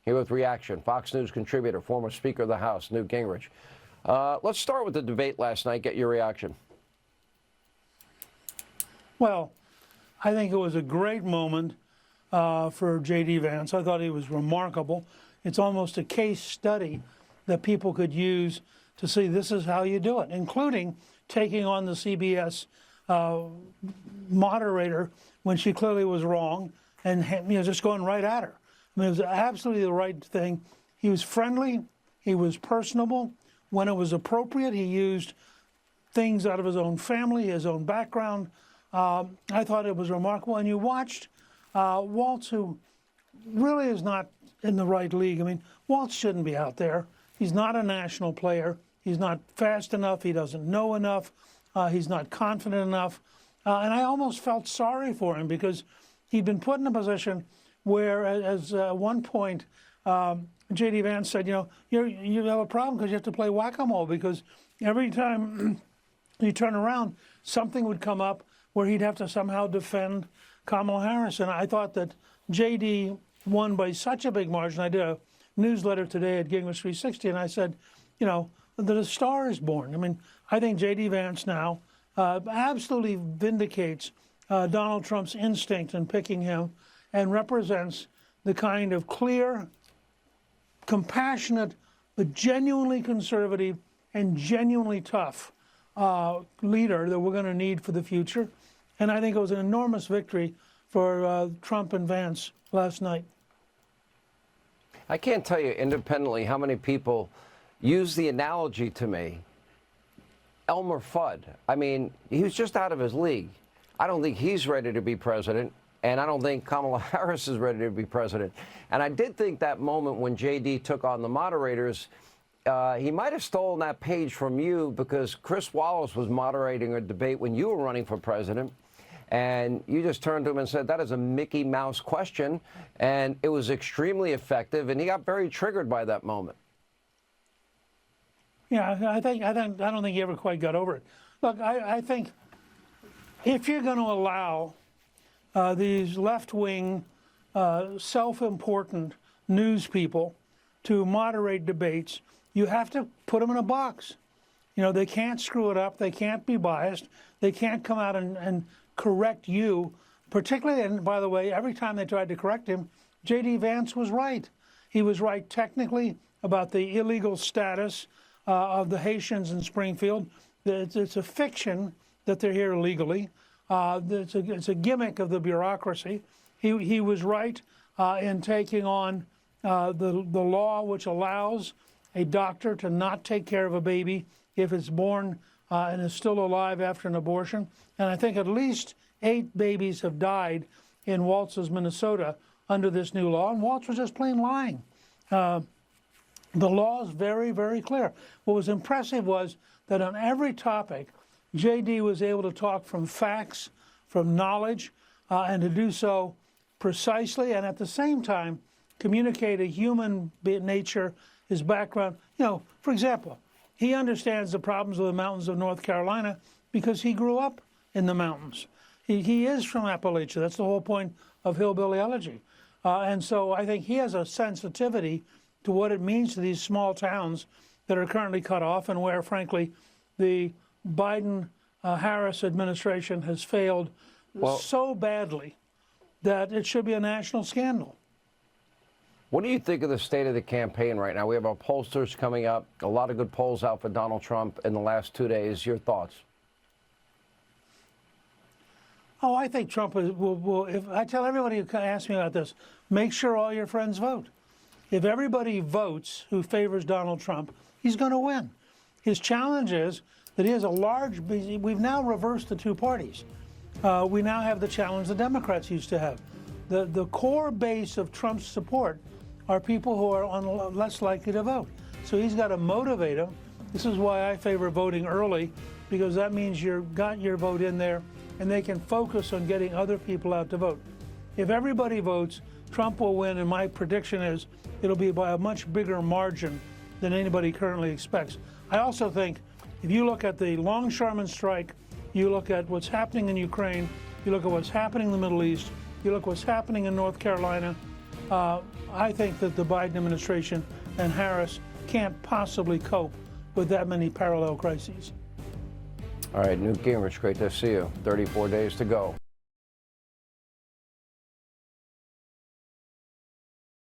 Here with reaction, Fox News contributor, former Speaker of the House, Newt Gingrich. Let's start with the debate last night. Get your reaction. Well, I think it was a great moment for J.D. Vance. I thought he was remarkable. It's almost a case study that people could use to see this is how you do it, including taking on the CBS moderator when she clearly was wrong and just going right at her. I mean, it was absolutely the right thing. He was friendly. He was personable. When it was appropriate, he used things out of his own family, his own background. I thought it was remarkable. And you watched Waltz, who really is not in the right league. I mean, Waltz shouldn't be out there. He's not a national player. He's not fast enough. He doesn't know enough. He's not confident enough. And I almost felt sorry for him because he'd been put in a position where, at one point, J.D. Vance said, you have a problem because you have to play whack-a-mole, because every time you turn around, something would come up where he'd have to somehow defend Kamala Harris. And I thought that J.D. won by such a big margin. I did a newsletter today at Gingrich 360, and I said, that a star is born. I mean, I think J.D. Vance now absolutely vindicates Donald Trump's instinct in picking him and represents the kind of clear, compassionate, but genuinely conservative and genuinely tough leader that we're going to need for the future. And I think it was an enormous victory for Trump and Vance last night. I can't tell you independently how many people use the analogy to me. Elmer Fudd. I mean, he was just out of his league. I don't think he's ready to be president, and I don't think Kamala Harris is ready to be president. And I did think that moment when J.D. took on the moderators, he might have stolen that page from you, because Chris Wallace was moderating a debate when you were running for president, and you just turned to him and said, that is a Mickey Mouse question, and it was extremely effective, and he got very triggered by that moment. Yeah, I don't think he ever quite got over it. Look, I think if you're going to allow these left-wing, self-important news people to moderate debates, you have to put them in a box. They can't screw it up. They can't be biased. They can't come out and correct you, particularly, and by the way, every time they tried to correct him, J.D. Vance was right. He was right technically about the illegal status of the Haitians in Springfield. It's a fiction that they're here illegally. It's a gimmick of the bureaucracy. He was right in taking on the law which allows a doctor to not take care of a baby if it's born and is still alive after an abortion. And I think at least 8 babies have died in Waltz's Minnesota under this new law, and Waltz was just plain lying. The law is very, very clear. What was impressive was that on every topic, J.D. was able to talk from facts, from knowledge, and to do so precisely, and at the same time, communicate a human nature, his background. For example, he understands the problems of the mountains of North Carolina because he grew up in the mountains. He is from Appalachia. That's the whole point of hillbilly elegy. And so I think he has a sensitivity to what it means to these small towns that are currently cut off, and where, frankly, the Biden-Harris administration has failed so badly that it should be a national scandal. What do you think of the state of the campaign right now? We have our pollsters coming up, a lot of good polls out for Donald Trump in the last 2 days. Your thoughts? Oh, I think Trump will if I tell everybody who asks me about this, make sure all your friends vote. If everybody votes who favors Donald Trump, he's going to win. His challenge is that he has a large, we've now reversed the 2 parties. We now have the challenge the Democrats used to have. The core base of Trump's support are people who are less likely to vote. So he's got to motivate them. This is why I favor voting early, because that means you've got your vote in there and they can focus on getting other people out to vote. If everybody votes, Trump will win, and my prediction is it'll be by a much bigger margin than anybody currently expects. I also think if you look at the longshoreman strike, you look at what's happening in Ukraine, you look at what's happening in the Middle East, you look what's happening in North Carolina, I think that the Biden administration and Harris can't possibly cope with that many parallel crises. All right, Newt Gingrich, great to see you. 34 days to go.